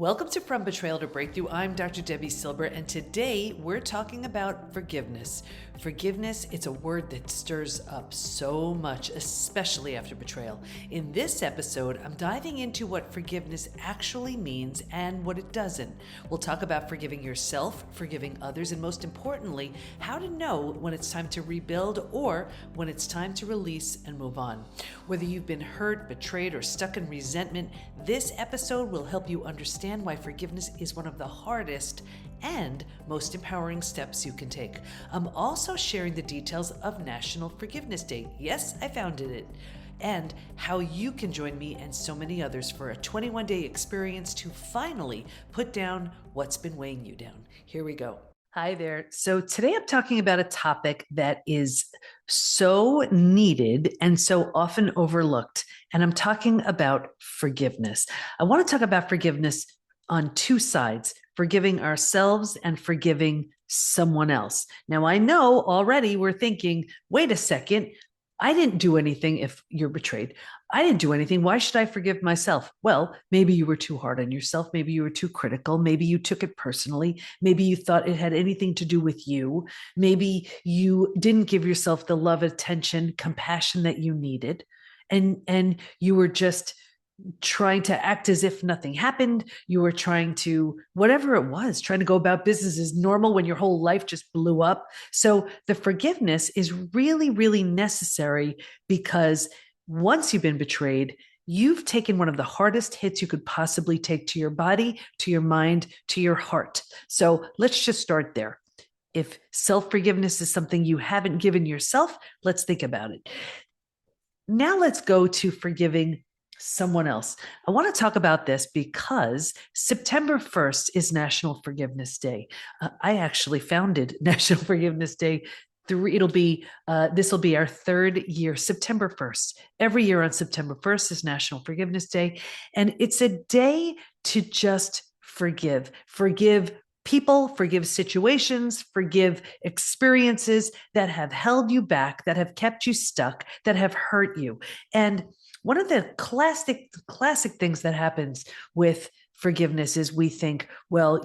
Welcome to From Betrayal to Breakthrough. I'm Dr. Debi Silber, and today we're talking about forgiveness. Forgiveness, it's a word that stirs up so much, especially after betrayal. In this episode, I'm diving into what forgiveness actually means and what it doesn't. We'll talk about forgiving yourself, forgiving others, and most importantly, how to know when it's time to rebuild or when it's time to release and move on. Whether you've been hurt, betrayed, or stuck in resentment, this episode will help you understand why forgiveness is one of the hardest and most empowering steps you can take. I'm also sharing the details of National Forgiveness Day. Yes, I founded it. And how you can join me and so many others for a 21-day experience to finally put down what's been weighing you down. Here we go. Hi there. So today I'm talking about a topic that is so needed and so often overlooked. And I'm talking about forgiveness. I want to talk about forgiveness on two sides, forgiving ourselves and forgiving someone else. Now, I know already we're thinking, wait a second, I didn't do anything. If you're betrayed, I didn't do anything. Why should I forgive myself? Well, maybe you were too hard on yourself. Maybe you were too critical. Maybe you took it personally. Maybe you thought it had anything to do with you. Maybe you didn't give yourself the love, attention, compassion that you needed. And you were just trying to act as if nothing happened. You were trying to, whatever it was, trying to go about business as normal when your whole life just blew up. So the forgiveness is really, really necessary because once you've been betrayed, you've taken one of the hardest hits you could possibly take to your body, to your mind, to your heart. So let's just start there. If self-forgiveness is something you haven't given yourself, let's think about it. Now let's go to forgiving someone else. I want to talk about this because September 1st is National Forgiveness Day. I actually founded National Forgiveness Day. This will be our third year, September 1st. Every year on September 1st is National Forgiveness Day. And it's a day to just forgive people, forgive situations, forgive experiences that have held you back, that have kept you stuck, that have hurt you. And one of the classic things that happens with forgiveness is we think, well,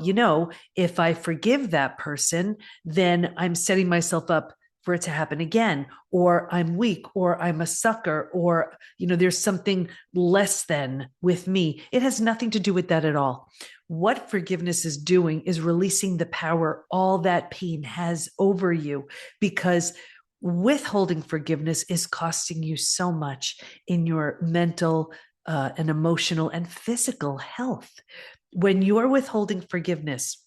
if I forgive that person, then I'm setting myself up for it to happen again, or I'm weak, or I'm a sucker, or, there's something less than with me. It has nothing to do with that at all. What forgiveness is doing is releasing the power all that pain has over you, because withholding forgiveness is costing you so much in your mental and emotional and physical health. When you're withholding forgiveness,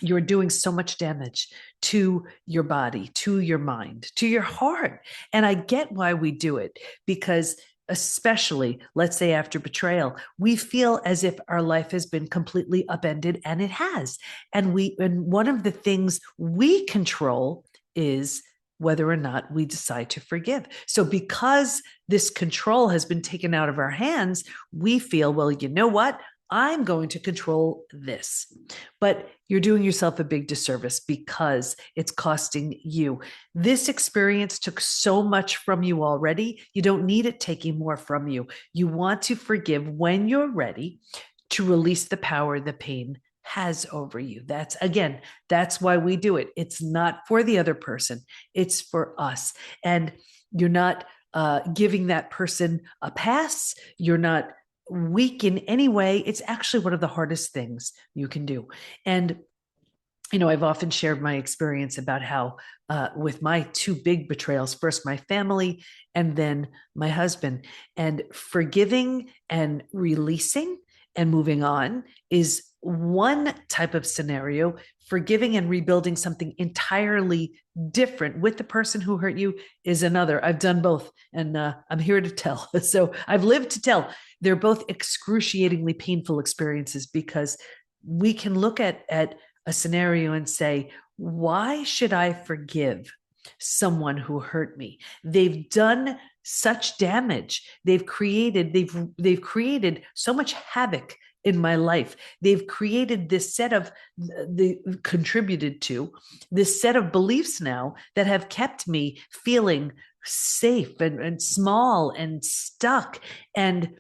you're doing so much damage to your body, to your mind, to your heart. And I get why we do it, because especially, let's say after betrayal, we feel as if our life has been completely upended, and it has. And one of the things we control is whether or not we decide to forgive. So because this control has been taken out of our hands, we feel, well, you know what? I'm going to control this. But you're doing yourself a big disservice because it's costing you. This experience took so much from you already. You don't need it taking more from you. You want to forgive when you're ready to release the power the pain has over you. That's why we do it. It's not for the other person. It's for us. And you're not giving that person a pass. You're not weak in any way. It's actually one of the hardest things you can do. And, I've often shared my experience about how with my two big betrayals, first my family and then my husband, and forgiving and releasing and moving on is one type of scenario. Forgiving and rebuilding something entirely different with the person who hurt you is another. I've done both, and I'm here to tell. So I've lived to tell. They're both excruciatingly painful experiences, because we can look at a scenario and say, why should I forgive someone who hurt me? They've done such damage. They've created so much havoc in my life. They've created this set of contributed to this set of beliefs now that have kept me feeling safe and small and stuck. And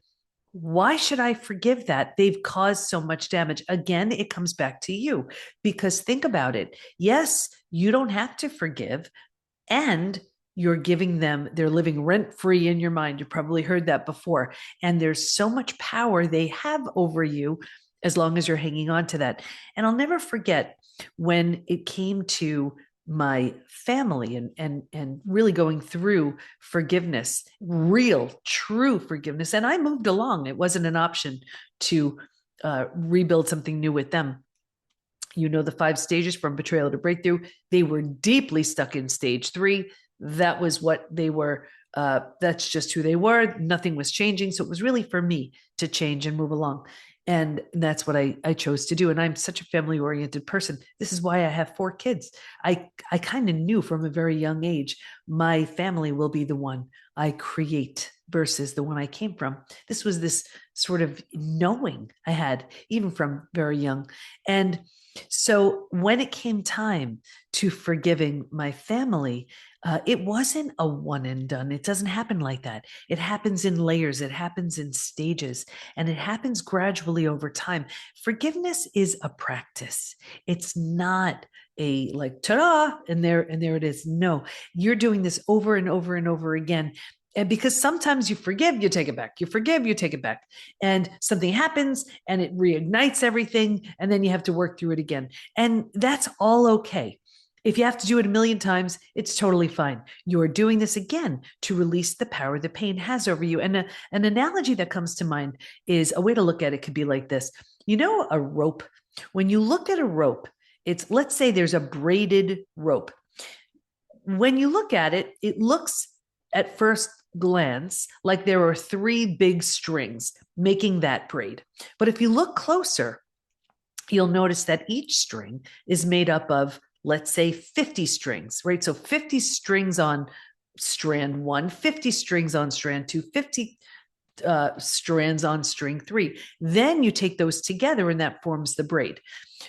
Why should I forgive that? They've caused so much damage. Again, it comes back to you because think about it. Yes, you don't have to forgive, and you're giving them, they're living rent free in your mind. You probably heard that before. And there's so much power they have over you as long as you're hanging on to that. And I'll never forget when it came to my family and really going through forgiveness, real true forgiveness. And I moved along. It wasn't an option to rebuild something new with them. You know, the 5 stages from betrayal to breakthrough. They were deeply stuck in stage 3. That was what they were. That's just who they were. Nothing was changing. So it was really for me to change and move along. And that's what I chose to do. And I'm such a family oriented person. This is why I have 4 kids. I kind of knew from a very young age, my family will be the one I create versus the one I came from. This was this sort of knowing I had even from very young. And so when it came time to forgiving my family, it wasn't a one and done. It doesn't happen like that. It happens in layers, it happens in stages, and it happens gradually over time. Forgiveness is a practice. It's not a like ta-da and there it is. No, you're doing this over and over and over again. And because sometimes you forgive, you take it back. You forgive, you take it back. And something happens and it reignites everything. And then you have to work through it again. And that's all okay. If you have to do it a million times, it's totally fine. You are doing this again to release the power the pain has over you. And an analogy that comes to mind is a way to look at it could be like this. You know, a rope. When you look at a rope, it's, let's say there's a braided rope. When you look at it, it looks at first glance like there are 3 big strings making that braid. But if you look closer, you'll notice that each string is made up of, let's say, 50 strings, right? So 50 strings on strand 1, 50 strings on strand 2, 50 strands on string 3. Then you take those together and that forms the braid.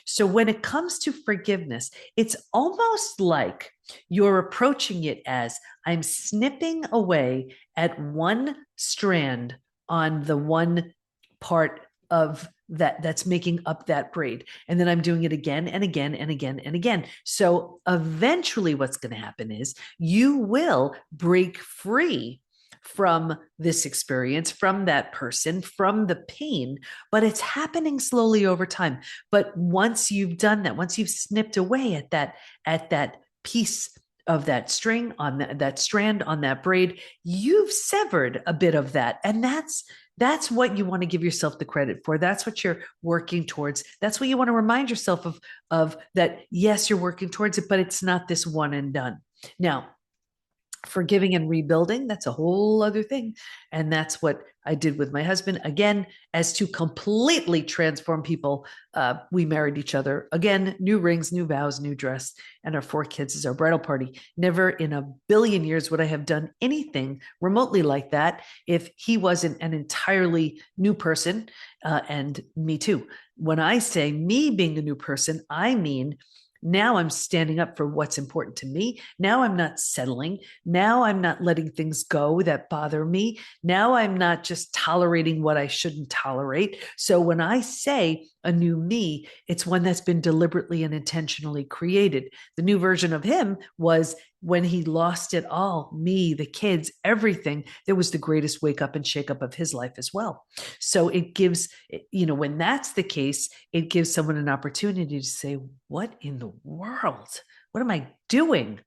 So when it comes to forgiveness, it's almost like you're approaching it as I'm snipping away at one strand on the one part of that's making up that braid. And then I'm doing it again and again and again and again. So eventually what's going to happen is you will break free from this experience, from that person, from the pain, but it's happening slowly over time. But once you've done that, once you've snipped away at that piece of that string on that strand on that braid, you've severed a bit of that. And that's what you want to give yourself the credit for. That's what you're working towards. That's what you want to remind yourself of that. Yes, you're working towards it, but it's not this one and done. Now, forgiving and rebuilding, that's a whole other thing. And that's what I did with my husband. Again, as to completely transform people, we married each other. Again, new rings, new vows, new dress, and our 4 kids is our bridal party. Never in a billion years would I have done anything remotely like that if he wasn't an entirely new person, and me too. When I say me being a new person, I mean now I'm standing up for what's important to me. Now I'm not settling. Now I'm not letting things go that bother me. Now I'm not just tolerating what I shouldn't tolerate. So when I say a new me, it's one that's been deliberately and intentionally created. The new version of him was when he lost it all, me, the kids, everything. There was the greatest wake up and shake up of his life as well. So it gives, when that's the case, it gives someone an opportunity to say, what in the world? What am I doing?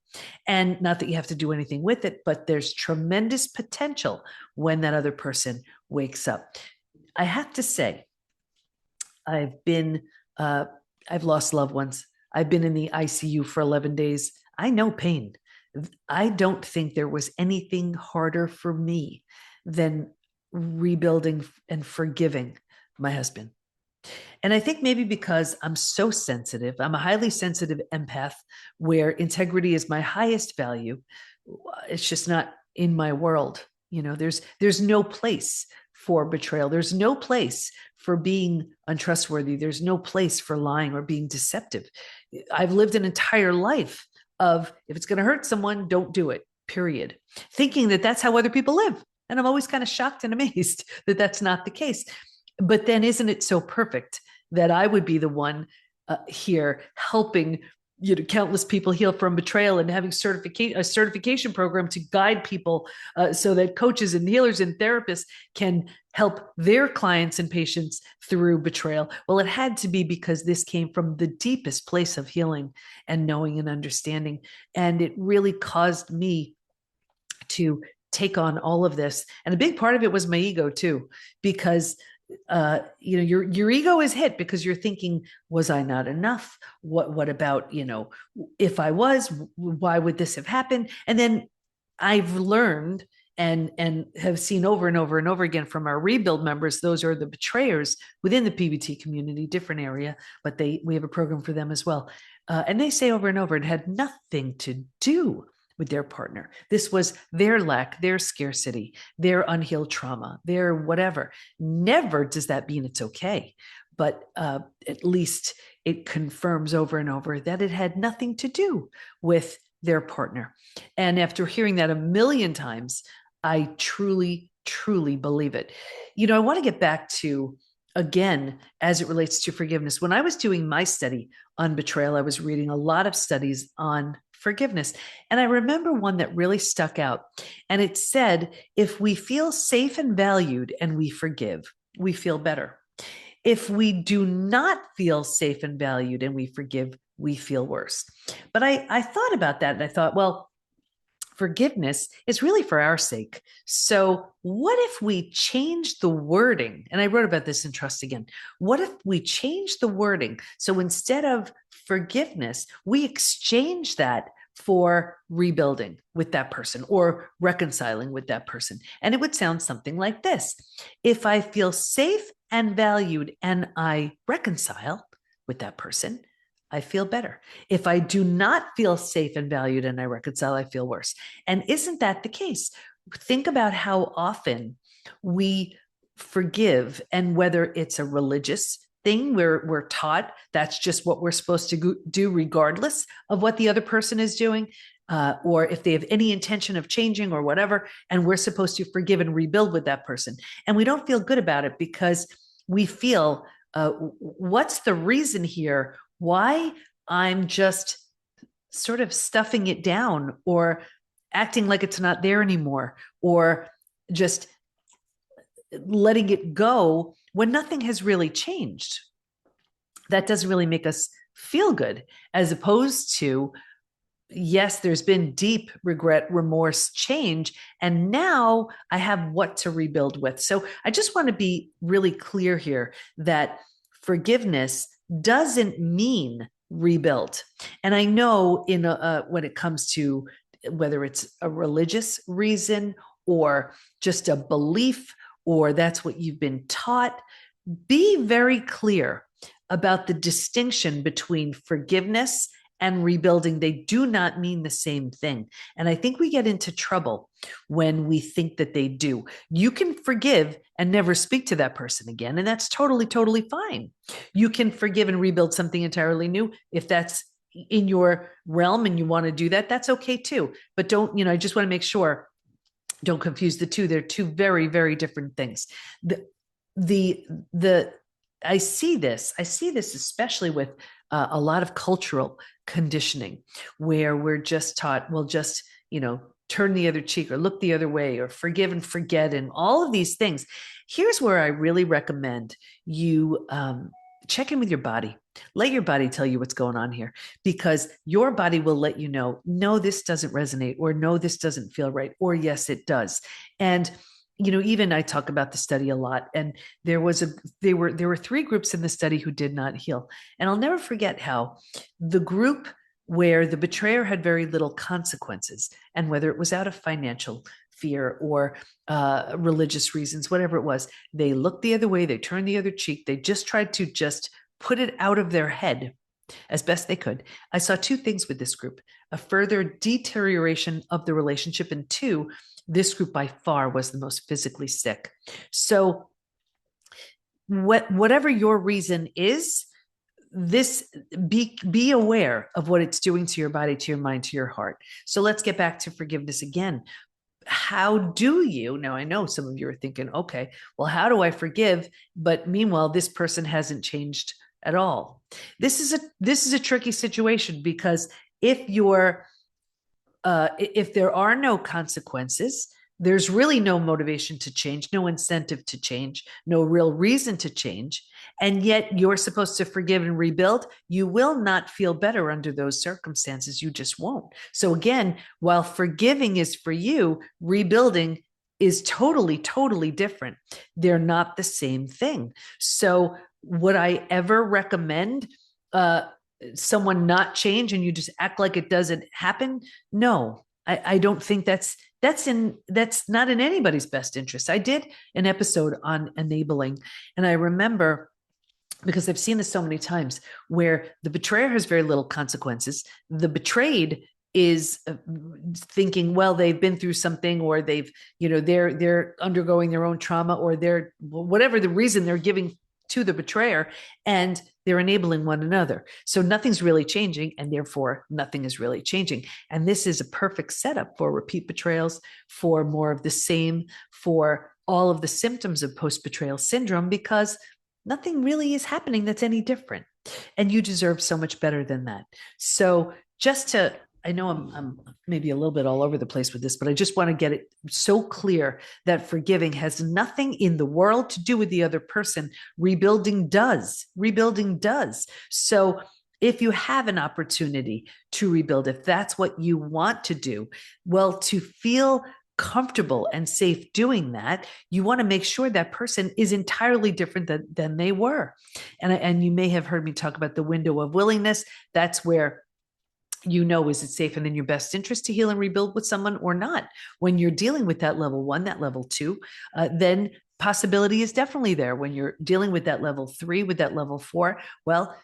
And not that you have to do anything with it, but there's tremendous potential when that other person wakes up. I have to say, I've lost loved ones. I've been in the ICU for 11 days. I know pain. I don't think there was anything harder for me than rebuilding and forgiving my husband. And I think maybe because I'm so sensitive, I'm a highly sensitive empath where integrity is my highest value. It's just not in my world. There's no place for betrayal. There's no place for being untrustworthy. There's no place for lying or being deceptive. I've lived an entire life of if it's going to hurt someone, don't do it, period. Thinking that that's how other people live. And I'm always kind of shocked and amazed that that's not the case. But then isn't it so perfect that I would be the one here helping countless people heal from betrayal and having a certification program to guide people so that coaches and healers and therapists can help their clients and patients through betrayal. Well, it had to be because this came from the deepest place of healing and knowing and understanding. And it really caused me to take on all of this. And a big part of it was my ego too, because your ego is hit because you're thinking, was I not enough? What about, if I was, why would this have happened? And then I've learned and have seen over and over and over again from our rebuild members, those are the betrayers within the PBT community, different area, but we have a program for them as well. And they say over and over, it had nothing to do with their partner. This was their lack, their scarcity, their unhealed trauma, their whatever. Never does that mean it's okay. But at least it confirms over and over that it had nothing to do with their partner. And after hearing that a million times, I truly, truly believe it. I want to get back to, again, as it relates to forgiveness. When I was doing my study on betrayal, I was reading a lot of studies on forgiveness. And I remember one that really stuck out. And it said, if we feel safe and valued and we forgive, we feel better. If we do not feel safe and valued and we forgive, we feel worse. But I thought about that and I thought, well, forgiveness is really for our sake. So what if we change the wording? And I wrote about this in Trust Again. What if we change the wording? So instead of forgiveness, we exchange that for rebuilding with that person or reconciling with that person. And it would sound something like this. If I feel safe and valued and I reconcile with that person, I feel better. If I do not feel safe and valued and I reconcile, I feel worse. And isn't that the case? Think about how often we forgive, and whether it's a religious thing where we're taught that's just what we're supposed to do regardless of what the other person is doing, or if they have any intention of changing or whatever, and we're supposed to forgive and rebuild with that person. And we don't feel good about it because we feel, what's the reason here? Why I'm just sort of stuffing it down or acting like it's not there anymore, or just letting it go when nothing has really changed. That doesn't really make us feel good, as opposed to, yes, there's been deep regret, remorse, change, and now I have what to rebuild with. So I just want to be really clear here that forgiveness doesn't mean rebuild. And I know when it comes to whether it's a religious reason or just a belief, or that's what you've been taught, be very clear about the distinction between forgiveness and rebuilding. They do not mean the same thing. And I think we get into trouble when we think that they do. You can forgive and never speak to that person again, and that's totally, totally fine. You can forgive and rebuild something entirely new. If that's in your realm and you want to do that, that's okay too. But don't, I just want to make sure, don't confuse the two. They're two very, very different things. I see this especially with a lot of cultural conditioning, where we're just taught, well, just, turn the other cheek or look the other way or forgive and forget and all of these things. Here's where I really recommend you check in with your body. Let your body tell you what's going on here, because your body will let you know, no, this doesn't resonate, or no, this doesn't feel right, or yes, it does. And even I talk about the study a lot, and there were 3 groups in the study who did not heal. And I'll never forget how the group where the betrayer had very little consequences, and whether it was out of financial fear or religious reasons, whatever it was, they looked the other way, they turned the other cheek, they just tried to just put it out of their head as best they could. I saw 2 things with this group: a further deterioration of the relationship, and 2, this group by far was the most physically sick. So whatever your reason is, be aware of what it's doing to your body, to your mind, to your heart. So let's get back to forgiveness again. how do you now? I know some of you are thinking, okay, well, how do I forgive? But meanwhile, this person hasn't changed at all. This is a tricky situation because if you're if there are no consequences, there's really no motivation to change, no incentive to change, no real reason to change. And yet you're supposed to forgive and rebuild. You will not feel better under those circumstances. You just won't. So, again, while forgiving is for you, rebuilding is totally, totally different. They're not the same thing. So, would I ever recommend someone not change and you just act like it doesn't happen? No, I don't think that's not in anybody's best interest. I did an episode on enabling, and I remember, because I've seen this so many times, where the betrayer has very little consequences. The betrayed is thinking, well, they've been through something, or they're undergoing their own trauma, or they're whatever the reason they're giving to the betrayer, and they're enabling one another. So nothing's really changing, and therefore nothing is really changing. And this is a perfect setup for repeat betrayals, for more of the same, for all of the symptoms of post-betrayal syndrome, because nothing really is happening that's any different. And you deserve so much better than that. So I know I'm maybe a little bit all over the place with this, but I just want to get it so clear that forgiving has nothing in the world to do with the other person. Rebuilding does. Rebuilding does. So if you have an opportunity to rebuild, if that's what you want to do, well, to feel comfortable and safe doing that, you want to make sure that person is entirely different than they were. And you may have heard me talk about the window of willingness. That's where is it safe and in your best interest to heal and rebuild with someone or not? When you're dealing with that level 1, that level 2, then possibility is definitely there. When you're dealing with that level 3, with that level 4, well,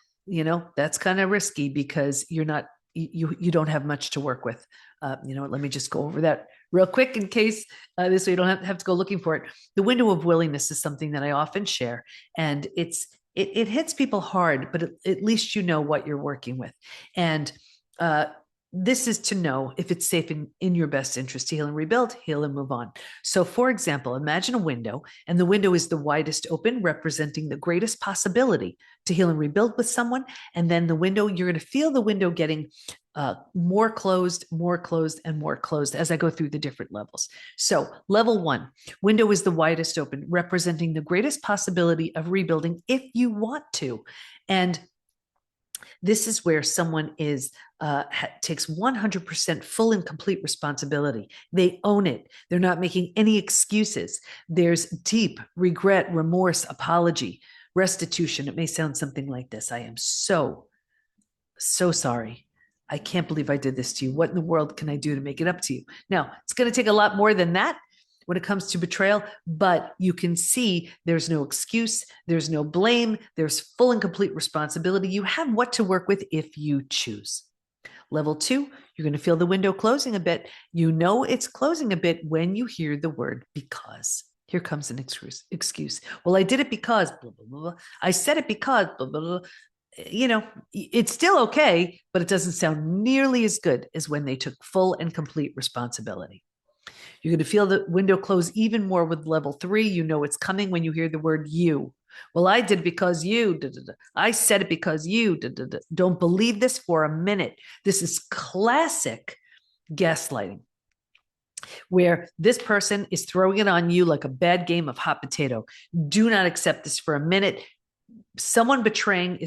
that's kind of risky because you don't have much to work with. Let me just go over that real quick in case this way you don't have to go looking for it. The window of willingness is something that I often share, and it hits people hard, but at least you know what you're working with. And this is to know if it's safe in your best interest to heal and rebuild, heal and move on. So, for example, imagine a window, and the window is the widest open, representing the greatest possibility to heal and rebuild with someone. And then the window, you're going to feel the window getting more closed, and more closed as I go through the different levels. So, level 1, window is the widest open, representing the greatest possibility of rebuilding if you want to. And this is where someone takes 100% full and complete responsibility. They own it. They're not making any excuses. There's deep regret, remorse, apology, restitution. It may sound something like this. I am so, so sorry. I can't believe I did this to you. What in the world can I do to make it up to you? Now, it's going to take a lot more than that when it comes to betrayal, but you can see there's no excuse, there's no blame, there's full and complete responsibility. You have what to work with if you choose. Level 2, you're going to feel the window closing a bit. You know it's closing a bit when you hear the word because. Here comes an excuse. Well, I did it because blah, blah, blah. I said it because blah, blah, blah. It's still okay, but it doesn't sound nearly as good as when they took full and complete responsibility. You're going to feel the window close even more with level 3. You know it's coming when you hear the word you. Well, I did it because you. I said it because you. Don't believe this for a minute. This is classic gaslighting, where this person is throwing it on you like a bad game of hot potato. Do not accept this for a minute. Someone betraying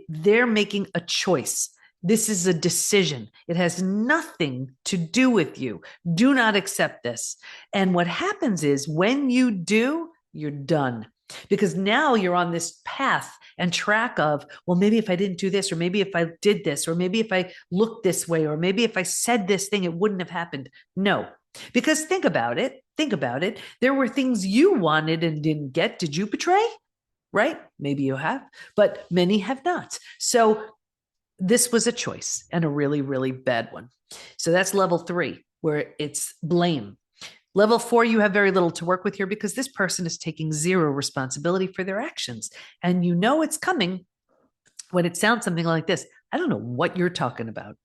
they're making a choice. This is a decision. It has nothing to do with you. Do not accept this. And what happens is when you do, you're done. Because now you're on this path and track of, well, maybe if I didn't do this, or maybe if I did this, or maybe if I looked this way, or maybe if I said this thing, it wouldn't have happened. No, because think about it. There were things you wanted and didn't get. Did you betray? Right? Maybe you have, but many have not. So this was a choice, and a really, really bad one. So that's level 3, where it's blame. Level 4, you have very little to work with here because this person is taking zero responsibility for their actions. And you know it's coming when it sounds something like this. I don't know what you're talking about.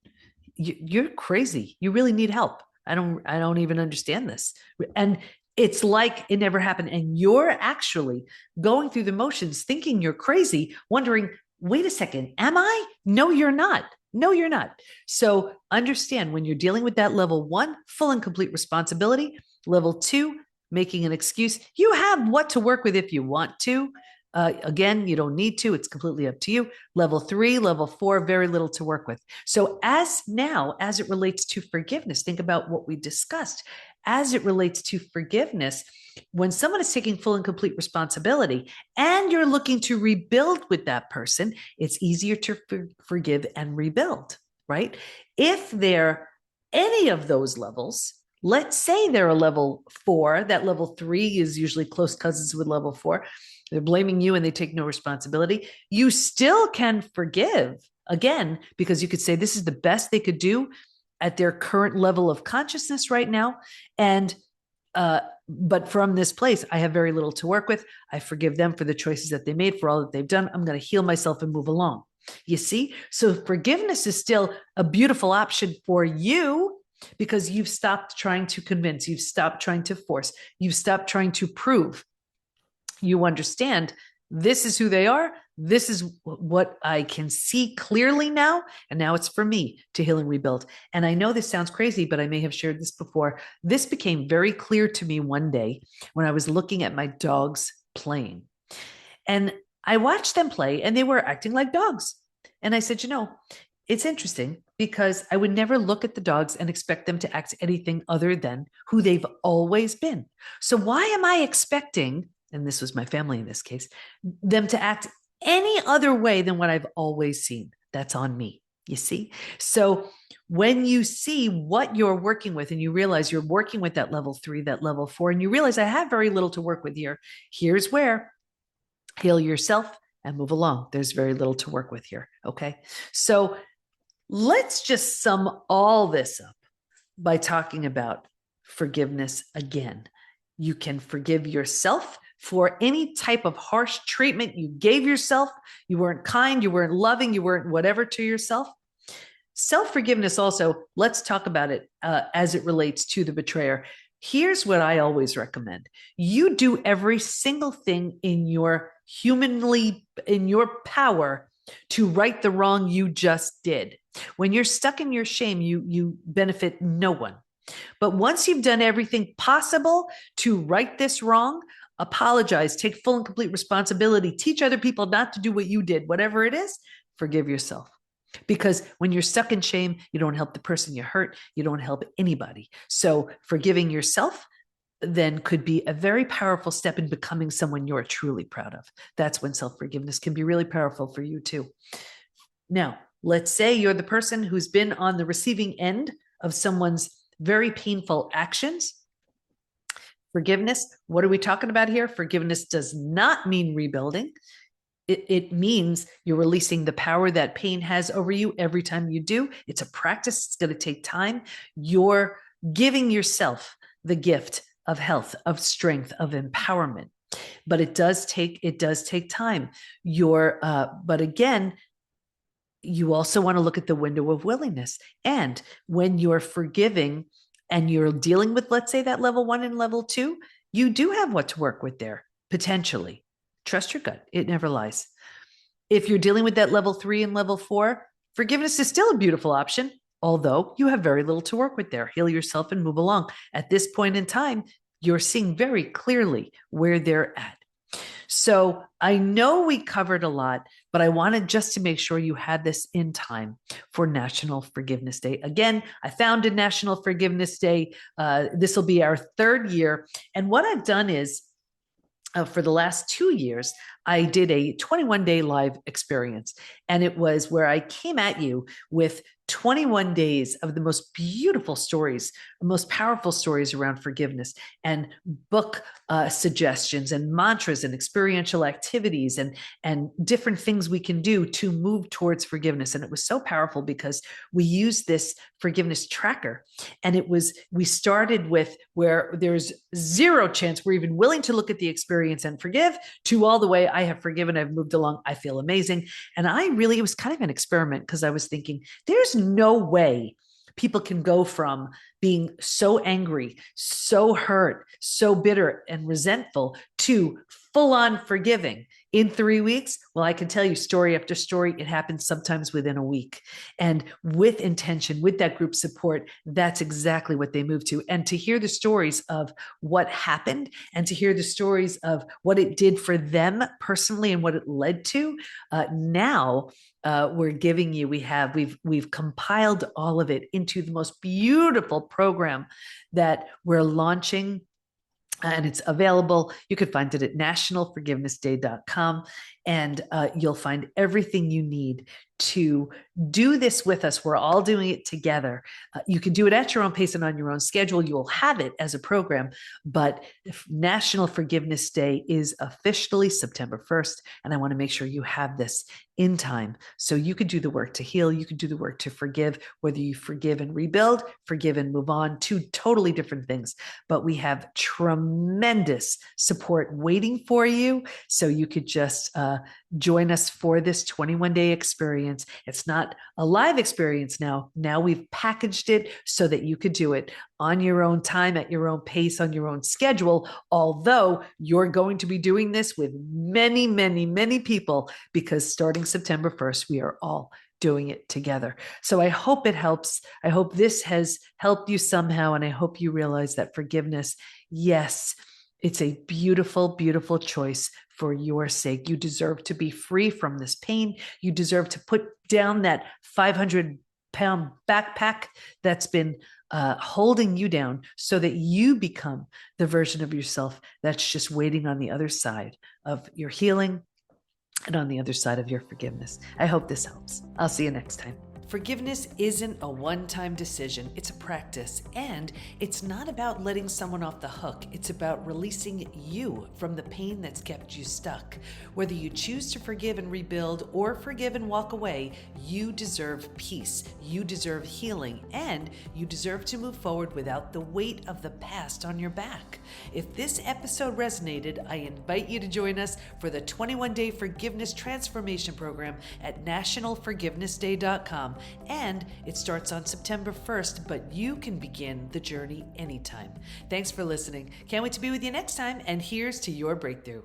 You're crazy. You really need help. I don't even understand this. And it's like it never happened. And you're actually going through the motions, thinking you're crazy, wondering, wait a second, am I? No, you're not. No, you're not. So understand when you're dealing with that level one, full and complete responsibility, level two, making an excuse, you have what to work with if you want to. Again, you don't need to. It's completely up to you. Level three, level four, very little to work with. So as it relates to forgiveness, think about what we discussed. As it relates to forgiveness, when someone is taking full and complete responsibility and you're looking to rebuild with that person, it's easier to forgive and rebuild, right? If they're any of those levels, let's say they're a level four, that level three is usually close cousins with level four. They're blaming you and they take no responsibility. You still can forgive again, because you could say this is the best they could do at their current level of consciousness right now. And, but from this place, I have very little to work with. I forgive them for the choices that they made, for all that they've done. I'm going to heal myself and move along. You see? So forgiveness is still a beautiful option for you because you've stopped trying to convince, you've stopped trying to force, you've stopped trying to prove. You understand this is who they are. This is what I can see clearly now. And now it's for me to heal and rebuild. And I know this sounds crazy, but I may have shared this before. This became very clear to me one day when I was looking at my dogs playing. And I watched them play and they were acting like dogs. And I said, it's interesting because I would never look at the dogs and expect them to act anything other than who they've always been. So why am I expecting, and this was my family in this case, them to act any other way than what I've always seen? That's on me, you see? So when you see what you're working with and you realize you're working with that level three, that level four, and you realize I have very little to work with here, here's where heal yourself and move along. There's very little to work with here, okay? So let's just sum all this up by talking about forgiveness again. You can forgive yourself for any type of harsh treatment you gave yourself. You weren't kind, you weren't loving, you weren't whatever to yourself. Self-forgiveness also, let's talk about it as it relates to the betrayer. Here's what I always recommend. You do every single thing in your power to right the wrong you just did. When you're stuck in your shame, you benefit no one. But once you've done everything possible to right this wrong, apologize, take full and complete responsibility, teach other people not to do what you did, whatever it is, forgive yourself. Because when you're stuck in shame, you don't help the person you hurt, you don't help anybody. So forgiving yourself then could be a very powerful step in becoming someone you're truly proud of. That's when self-forgiveness can be really powerful for you too. Now, let's say you're the person who's been on the receiving end of someone's very painful actions. Forgiveness, what are we talking about here? Forgiveness does not mean rebuilding. It means you're releasing the power that pain has over you every time you do. It's a practice. It's going to take time. You're giving yourself the gift of health, of strength, of empowerment. But it does take time. But again, you also want to look at the window of willingness. And when you're forgiving and you're dealing with, let's say, that level one and level two, you do have what to work with there, potentially. Trust your gut. It never lies. If you're dealing with that level three and level four, forgiveness is still a beautiful option, although you have very little to work with there. Heal yourself and move along. At this point in time, you're seeing very clearly where they're at. So I know we covered a lot, but I wanted just to make sure you had this in time for National Forgiveness Day. Again, I founded National Forgiveness Day. This will be our third year. And what I've done is, for the last 2 years, I did a 21-day live experience. And it was where I came at you with 21 days of the most beautiful stories, the most powerful stories around forgiveness, and book suggestions and mantras and experiential activities and different things we can do to move towards forgiveness. And it was so powerful because we used this forgiveness tracker. And we started with where there's zero chance we're even willing to look at the experience and forgive, to all the way, I have forgiven, I've moved along, I feel amazing. And it was kind of an experiment because I was thinking, there's no way People can go from being so angry, so hurt, so bitter and resentful to full on forgiving in 3 weeks. Well, I can tell you story after story. It happens sometimes within a week. And with intention, with that group support, that's exactly what they move to. And to hear the stories of what happened and to hear the stories of what it did for them personally and what it led to, now we're giving you, we've compiled all of it into the most beautiful program that we're launching, and it's available. You could find it at nationalforgivenessday.com, and you'll find everything you need to do this with us. We're all doing it together. You can do it at your own pace and on your own schedule. You will have it as a program, but National Forgiveness Day is officially September 1st, and I want to make sure you have this in time so you could do the work to heal. You could do the work to forgive, whether you forgive and rebuild, forgive and move on, two totally different things. But we have tremendous support waiting for you, so you could just join us for this 21-day experience. It's not a live experience now. Now we've packaged it so that you could do it on your own time, at your own pace, on your own schedule, although you're going to be doing this with many, many, many people, because starting September 1st, we are all doing it together. So I hope it helps. I hope this has helped you somehow. And I hope you realize that forgiveness, yes, it's a beautiful, beautiful choice for your sake. You deserve to be free from this pain. You deserve to put down that 500-pound backpack that's been holding you down, so that you become the version of yourself that's just waiting on the other side of your healing and on the other side of your forgiveness. I hope this helps. I'll see you next time. Forgiveness isn't a one-time decision. It's a practice, and it's not about letting someone off the hook. It's about releasing you from the pain that's kept you stuck. Whether you choose to forgive and rebuild or forgive and walk away, you deserve peace, you deserve healing, and you deserve to move forward without the weight of the past on your back. If this episode resonated, I invite you to join us for the 21-day Forgiveness Transformation Program at nationalforgivenessday.com. And it starts on September 1st, but you can begin the journey anytime. Thanks for listening. Can't wait to be with you next time, and here's to your breakthrough.